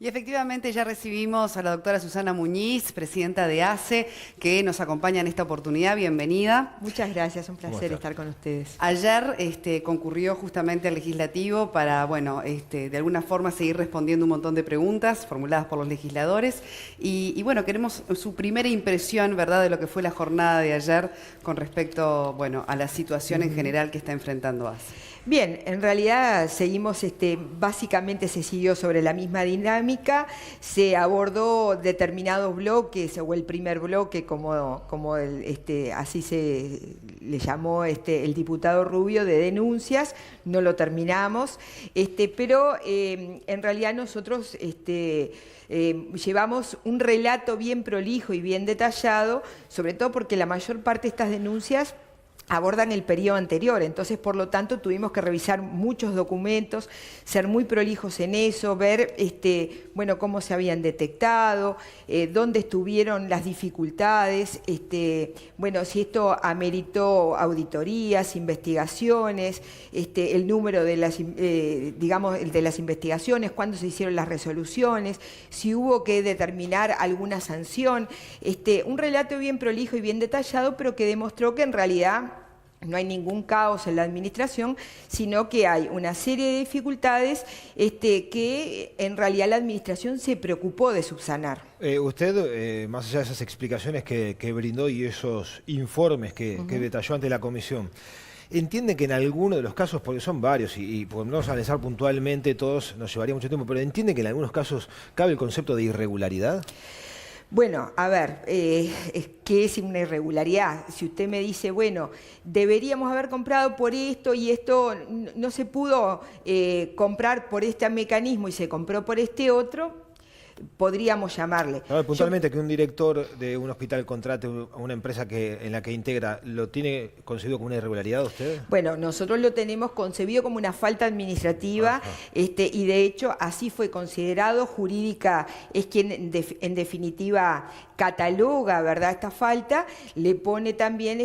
Y efectivamente ya recibimos a la doctora Susana Muñiz, presidenta de ACE, que nos acompaña en esta oportunidad. Bienvenida. Muchas gracias, un placer estar con ustedes. Ayer concurrió justamente al legislativo para, de alguna forma seguir respondiendo un montón de preguntas formuladas por los legisladores. Y bueno, queremos su primera impresión, ¿verdad?, de lo que fue la jornada de ayer con respecto, a la situación en general que está enfrentando ACE. Bien, en realidad seguimos, básicamente se siguió sobre la misma dinámica, se abordó determinados bloques, o el primer bloque, así se le llamó el diputado Rubio, de denuncias, no lo terminamos, pero en realidad nosotros llevamos un relato bien prolijo y bien detallado, sobre todo porque la mayor parte de estas denuncias abordan el periodo anterior, entonces por lo tanto tuvimos que revisar muchos documentos, ser muy prolijos en eso, ver cómo se habían detectado, dónde estuvieron las dificultades, si esto ameritó auditorías, investigaciones, el número de las, de las investigaciones, cuándo se hicieron las resoluciones, si hubo que determinar alguna sanción, un relato bien prolijo y bien detallado, pero que demostró que en realidad no hay ningún caos en la administración, sino que hay una serie de dificultades que en realidad la administración se preocupó de subsanar. Usted, más allá de esas explicaciones que brindó y esos informes que detalló ante la comisión, ¿entiende que en alguno de los casos, porque son varios y podemos analizar puntualmente todos, nos llevaría mucho tiempo, pero entiende que en algunos casos cabe el concepto de irregularidad? Bueno, a ver, ¿qué es una irregularidad? Si usted me dice, deberíamos haber comprado por esto y esto no se pudo comprar por este mecanismo y se compró por este otro, podríamos llamarle. A ver, puntualmente, que un director de un hospital contrate a una empresa en la que integra, ¿lo tiene concebido como una irregularidad usted? Bueno, nosotros lo tenemos concebido como una falta administrativa, y de hecho así fue considerado. Jurídica es quien en definitiva cataloga, ¿verdad?, esta falta, le pone también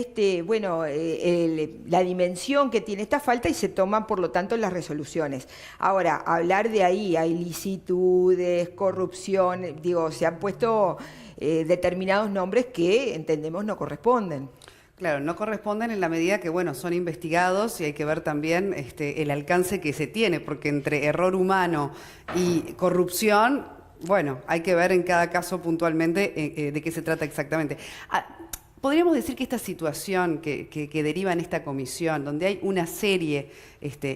la dimensión que tiene esta falta y se toman por lo tanto las resoluciones. Ahora, hablar de ahí, hay ilicitudes, corrupción, se han puesto determinados nombres que entendemos no corresponden. Claro, no corresponden en la medida que, son investigados y hay que ver también el alcance que se tiene, porque entre error humano y corrupción, hay que ver en cada caso puntualmente de qué se trata exactamente. Podríamos decir que esta situación que deriva en esta comisión, donde hay una serie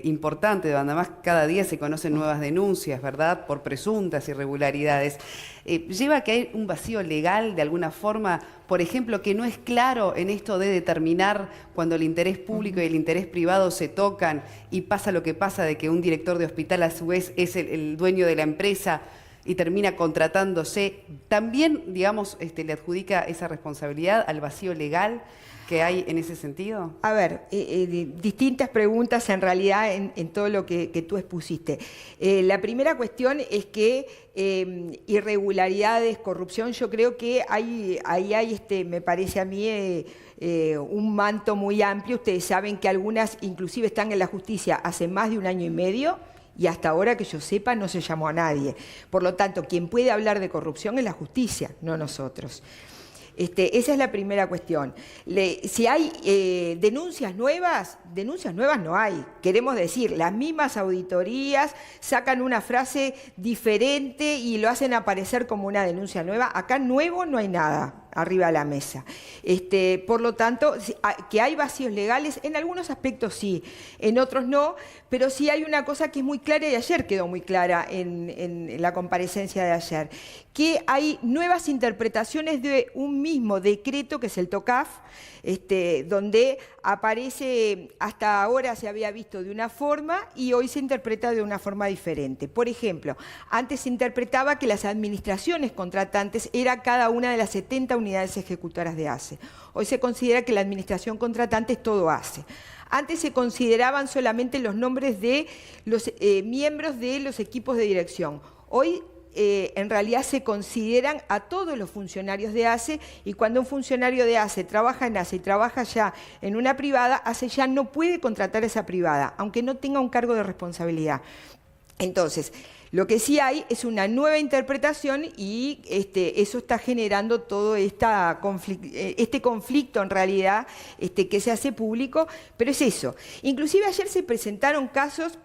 importante, donde además cada día se conocen nuevas denuncias, ¿verdad?, por presuntas irregularidades, lleva a que hay un vacío legal de alguna forma, por ejemplo, que no es claro en esto de determinar cuando el interés público y el interés privado se tocan y pasa lo que pasa de que un director de hospital a su vez es el dueño de la empresa y termina contratándose, también, le adjudica esa responsabilidad al vacío legal que hay en ese sentido? A ver, distintas preguntas en realidad en todo lo que tú expusiste. La primera cuestión es que irregularidades, corrupción, yo creo que ahí hay, me parece a mí, un manto muy amplio. Ustedes saben que algunas inclusive están en la justicia hace más de 1 año y medio, y hasta ahora que yo sepa no se llamó a nadie. Por lo tanto, quien puede hablar de corrupción es la justicia, no nosotros. Esa es la primera cuestión. Si hay denuncias nuevas no hay. Queremos decir, las mismas auditorías sacan una frase diferente y lo hacen aparecer como una denuncia nueva. Acá nuevo no hay nada arriba de la mesa. Por lo tanto, que hay vacíos legales, en algunos aspectos sí, en otros no, pero sí hay una cosa que es muy clara y ayer quedó muy clara en la comparecencia de ayer, que hay nuevas interpretaciones de un mismo decreto que es el TOCAF, donde aparece, hasta ahora se había visto de una forma y hoy se interpreta de una forma diferente. Por ejemplo, antes se interpretaba que las administraciones contratantes era cada una de las 70 unidades ejecutoras de ACE. Hoy se considera que la administración contratante es todo ACE. Antes se consideraban solamente los nombres de los miembros de los equipos de dirección. Hoy en realidad se consideran a todos los funcionarios de ACE, y cuando un funcionario de ACE trabaja en ACE y trabaja ya en una privada, ACE ya no puede contratar a esa privada, aunque no tenga un cargo de responsabilidad. Entonces, lo que sí hay es una nueva interpretación y eso está generando todo este conflicto en realidad que se hace público, pero es eso. Inclusive ayer se presentaron casos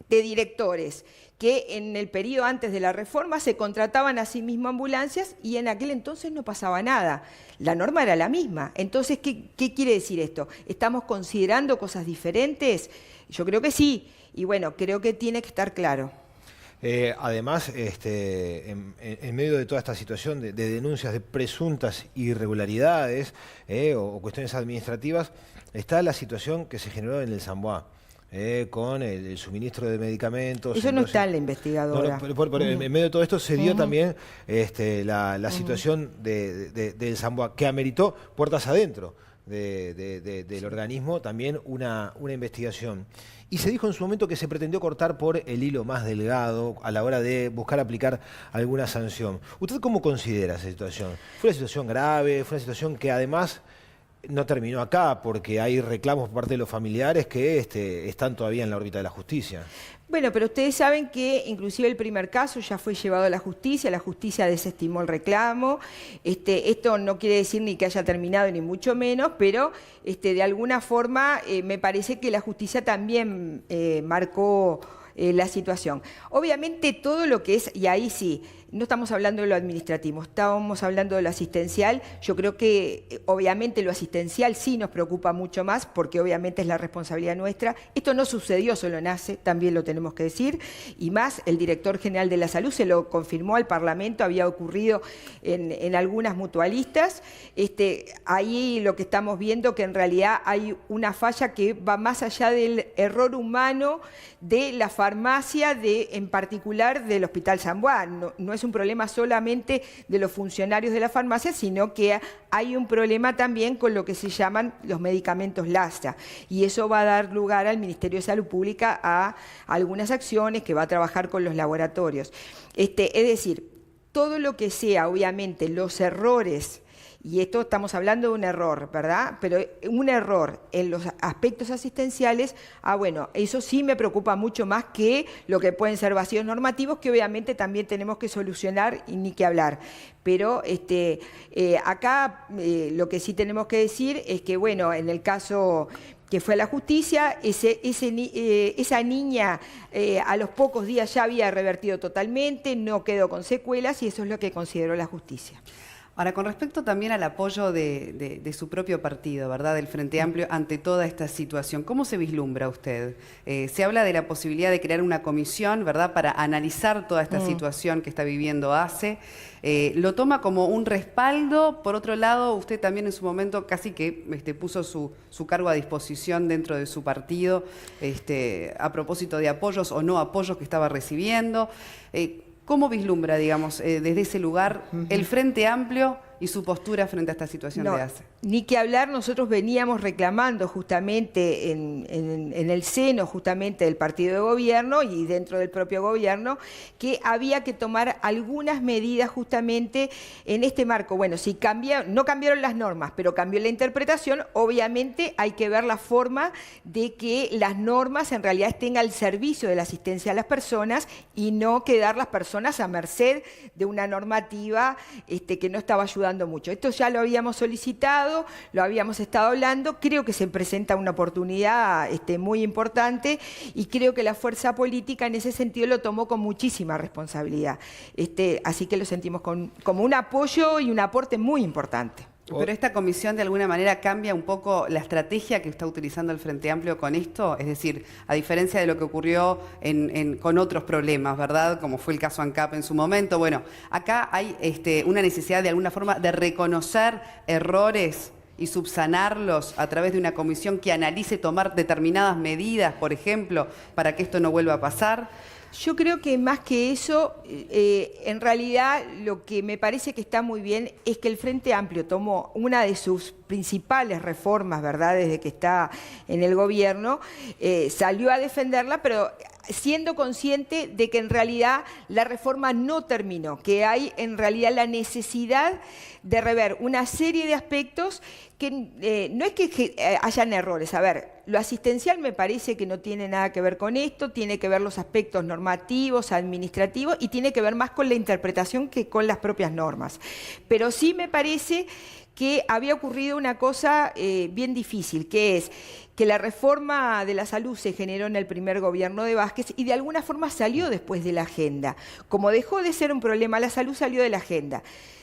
de directores que en el periodo antes de la reforma se contrataban a sí mismos ambulancias y en aquel entonces no pasaba nada. La norma era la misma. Entonces, ¿qué quiere decir esto? ¿Estamos considerando cosas diferentes? Yo creo que sí. Y bueno, creo que tiene que estar claro. Además, en medio de toda esta situación de denuncias de presuntas irregularidades o cuestiones administrativas, está la situación que se generó en el Samboa. Con el suministro de medicamentos. Eso no está en la investigadora. En medio de todo esto se dio también la situación del Samboa, que ameritó puertas adentro del organismo también una investigación. Y se dijo en su momento que se pretendió cortar por el hilo más delgado a la hora de buscar aplicar alguna sanción. ¿Usted cómo considera esa situación? ¿Fue una situación grave? ¿Fue una situación que además no terminó acá, porque hay reclamos por parte de los familiares que están todavía en la órbita de la justicia? Bueno, pero ustedes saben que inclusive el primer caso ya fue llevado a la justicia desestimó el reclamo. Esto no quiere decir ni que haya terminado ni mucho menos, pero de alguna forma me parece que la justicia también marcó la situación. Obviamente todo lo que es, y ahí sí, no estamos hablando de lo administrativo, estamos hablando de lo asistencial. Yo creo que obviamente lo asistencial sí nos preocupa mucho más porque obviamente es la responsabilidad nuestra. Esto no sucedió solo en ACE, también lo tenemos que decir, y más el director general de la salud se lo confirmó al Parlamento, había ocurrido en algunas mutualistas. Ahí lo que estamos viendo que en realidad hay una falla que va más allá del error humano de la farmacia, en particular del Hospital Samboa. No es un problema solamente de los funcionarios de la farmacia, sino que hay un problema también con lo que se llaman los medicamentos LASA. Y eso va a dar lugar al Ministerio de Salud Pública a algunas acciones que va a trabajar con los laboratorios. Es decir, todo lo que sea, obviamente, los errores. Y esto estamos hablando de un error, ¿verdad? Pero un error en los aspectos asistenciales, bueno, eso sí me preocupa mucho más que lo que pueden ser vacíos normativos, que obviamente también tenemos que solucionar y ni que hablar. Pero acá lo que sí tenemos que decir es que, bueno, en el caso que fue a la justicia, esa niña a los pocos días ya había revertido totalmente, no quedó con secuelas y eso es lo que consideró la justicia. Ahora, con respecto también al apoyo de su propio partido, ¿verdad?, del Frente Amplio, ante toda esta situación, ¿cómo se vislumbra usted? Se habla de la posibilidad de crear una comisión, ¿verdad?, para analizar toda esta situación que está viviendo ACE. ¿Lo toma como un respaldo? Por otro lado, usted también en su momento casi que puso su cargo a disposición dentro de su partido a propósito de apoyos o no apoyos que estaba recibiendo. ¿Cómo vislumbra, digamos, desde ese lugar el Frente Amplio y su postura frente a esta situación de ACE? Ni que hablar, nosotros veníamos reclamando justamente en el seno justamente del partido de gobierno y dentro del propio gobierno que había que tomar algunas medidas justamente en este marco. Bueno, si no cambiaron las normas, pero cambió la interpretación, obviamente hay que ver la forma de que las normas en realidad estén al servicio de la asistencia a las personas y no quedar las personas a merced de una normativa que no estaba ayudando mucho. Esto ya lo habíamos solicitado, lo habíamos estado hablando, creo que se presenta una oportunidad muy importante y creo que la fuerza política en ese sentido lo tomó con muchísima responsabilidad. Así que lo sentimos como un apoyo y un aporte muy importante. Pero esta comisión de alguna manera cambia un poco la estrategia que está utilizando el Frente Amplio con esto, es decir, a diferencia de lo que ocurrió con otros problemas, ¿verdad? Como fue el caso ANCAP en su momento. Bueno, acá hay una necesidad de alguna forma de reconocer errores y subsanarlos a través de una comisión que analice tomar determinadas medidas, por ejemplo, para que esto no vuelva a pasar. Yo creo que más que eso, en realidad lo que me parece que está muy bien es que el Frente Amplio tomó una de sus principales reformas, ¿verdad?, desde que está en el gobierno, salió a defenderla, pero siendo consciente de que en realidad la reforma no terminó, que hay en realidad la necesidad de rever una serie de aspectos que no es que hayan errores. A ver, lo asistencial me parece que no tiene nada que ver con esto, tiene que ver los aspectos normativos, administrativos y tiene que ver más con la interpretación que con las propias normas. Pero sí me parece que había ocurrido una cosa bien difícil, que es que la reforma de la salud se generó en el primer gobierno de Vázquez y de alguna forma salió después de la agenda. Como dejó de ser un problema, la salud salió de la agenda.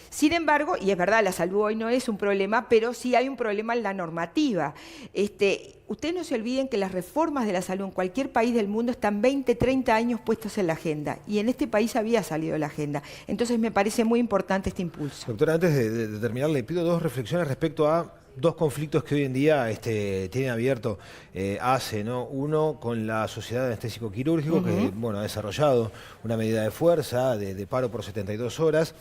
Sin embargo, y es verdad, la salud hoy no es un problema, pero sí hay un problema en la normativa. Ustedes no se olviden que las reformas de la salud en cualquier país del mundo están 20, 30 años puestos en la agenda, y en este país había salido de la agenda. Entonces me parece muy importante este impulso. Doctora, antes de terminar, le pido dos reflexiones respecto a dos conflictos que hoy en día tiene abierto ACE, ¿no? Uno con la Sociedad de Anestésico Quirúrgico, que bueno, ha desarrollado una medida de fuerza, de paro por 72 horas.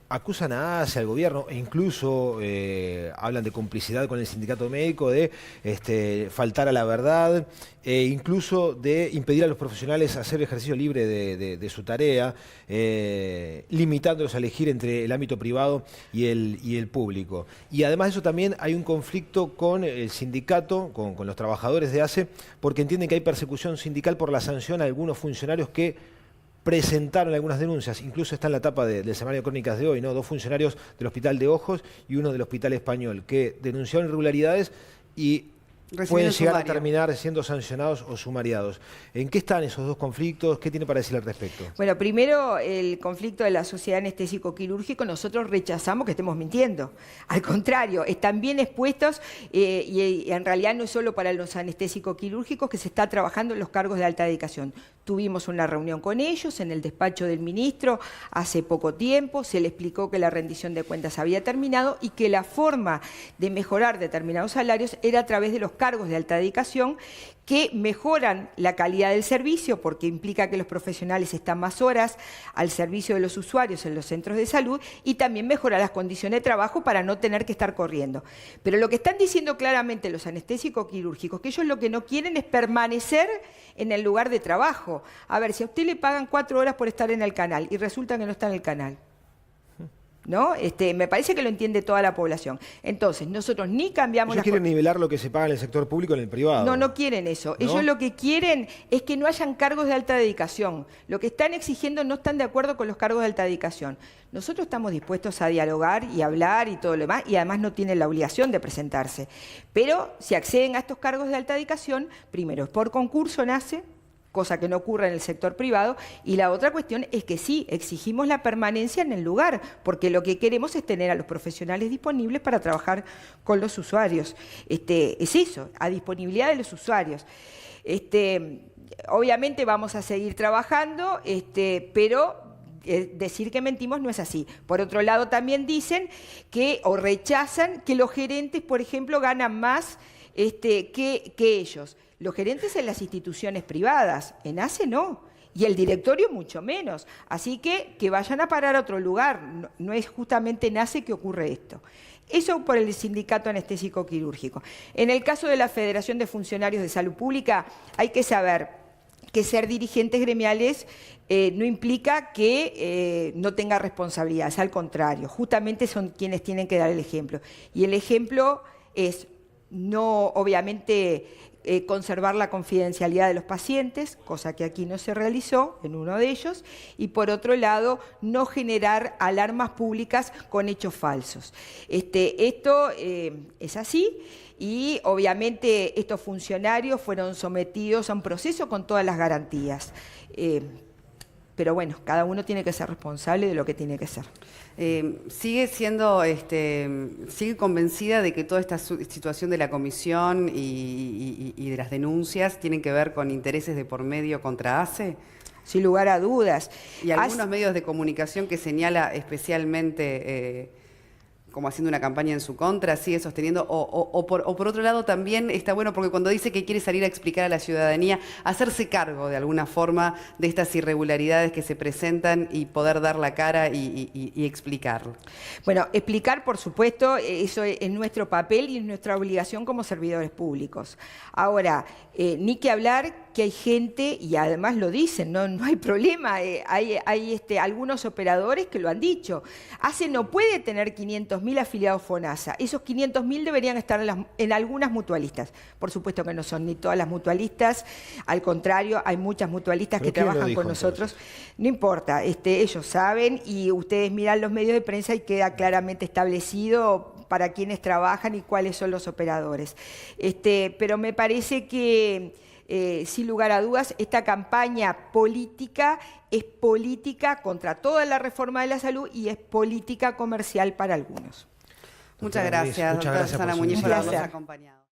Acusan a ACE, al gobierno, e incluso hablan de complicidad con el sindicato médico, de faltar a la verdad, e incluso de impedir a los profesionales hacer ejercicio libre de su tarea, limitándolos a elegir entre el ámbito privado y el público. Y además de eso también hay un conflicto con el sindicato, con los trabajadores de ACE, porque entienden que hay persecución sindical por la sanción a algunos funcionarios que presentaron algunas denuncias, incluso está en la tapa del Semanario Crónicas de hoy, ¿no? 2 funcionarios del Hospital de Ojos y uno del Hospital Español, que denunciaron irregularidades y pueden llegar a terminar siendo sancionados o sumariados. ¿En qué están esos dos conflictos? ¿Qué tiene para decir al respecto? Bueno, primero, el conflicto de la Sociedad Anestésico-Quirúrgico, nosotros rechazamos que estemos mintiendo. Al contrario, están bien expuestos y en realidad no es solo para los anestésicos-quirúrgicos que se está trabajando en los cargos de alta dedicación. Tuvimos una reunión con ellos en el despacho del ministro hace poco tiempo, se le explicó que la rendición de cuentas había terminado y que la forma de mejorar determinados salarios era a través de los cargos de alta dedicación que mejoran la calidad del servicio porque implica que los profesionales están más horas al servicio de los usuarios en los centros de salud y también mejora las condiciones de trabajo para no tener que estar corriendo. Pero lo que están diciendo claramente los anestésicos quirúrgicos, que ellos lo que no quieren es permanecer en el lugar de trabajo. A ver, si a usted le pagan 4 horas por estar en el canal y resulta que no está en el canal, ¿no? Me parece que lo entiende toda la población. Entonces, nosotros ni cambiamos... Ellos quieren nivelar lo que se paga en el sector público en el privado. No, no quieren eso. ¿No? Ellos lo que quieren es que no hayan cargos de alta dedicación. Lo que están exigiendo no están de acuerdo con los cargos de alta dedicación. Nosotros estamos dispuestos a dialogar y hablar y todo lo demás, y además no tienen la obligación de presentarse. Pero si acceden a estos cargos de alta dedicación, primero es por concurso nace, cosa que no ocurre en el sector privado, y la otra cuestión es que sí, exigimos la permanencia en el lugar, porque lo que queremos es tener a los profesionales disponibles para trabajar con los usuarios. Es eso, a disponibilidad de los usuarios. Obviamente vamos a seguir trabajando, pero decir que mentimos no es así. Por otro lado, también dicen que, o rechazan que los gerentes, por ejemplo, ganan más que ellos. Los gerentes en las instituciones privadas, en ACE no, y el directorio mucho menos. Así que vayan a parar a otro lugar, no es justamente en ACE que ocurre esto. Eso por el sindicato anestésico quirúrgico. En el caso de la Federación de Funcionarios de Salud Pública, hay que saber que ser dirigentes gremiales no implica que no tenga responsabilidades, al contrario, justamente son quienes tienen que dar el ejemplo. Y el ejemplo es no, obviamente, conservar la confidencialidad de los pacientes, cosa que aquí no se realizó en uno de ellos, y por otro lado, no generar alarmas públicas con hechos falsos. Esto es así y obviamente estos funcionarios fueron sometidos a un proceso con todas las garantías. Pero bueno, cada uno tiene que ser responsable de lo que tiene que ser. ¿Sigue siendo, sigue convencida de que toda esta situación de la comisión y de las denuncias tienen que ver con intereses de por medio contra ACE? Sin lugar a dudas. Y algunos medios de comunicación que señala especialmente como haciendo una campaña en su contra, sigue sosteniendo, o por otro lado también está bueno porque cuando dice que quiere salir a explicar a la ciudadanía, hacerse cargo de alguna forma de estas irregularidades que se presentan y poder dar la cara y explicarlo. Bueno, explicar, por supuesto, eso es nuestro papel y nuestra obligación como servidores públicos. Ahora, ni que hablar que hay gente, y además lo dicen, no hay problema, hay algunos operadores que lo han dicho. ACE no puede tener 500.000 afiliados FONASA, esos 500.000 deberían estar en algunas mutualistas. Por supuesto que no son ni todas las mutualistas, al contrario, hay muchas mutualistas que trabajan con nosotros. Entonces? No importa, ellos saben y ustedes miran los medios de prensa y queda claramente establecido para quienes trabajan y cuáles son los operadores. Pero me parece que, sin lugar a dudas, esta campaña política es política contra toda la reforma de la salud y es política comercial para algunos. Muchas gracias, doctora Susana Muñiz, por habernos acompañado.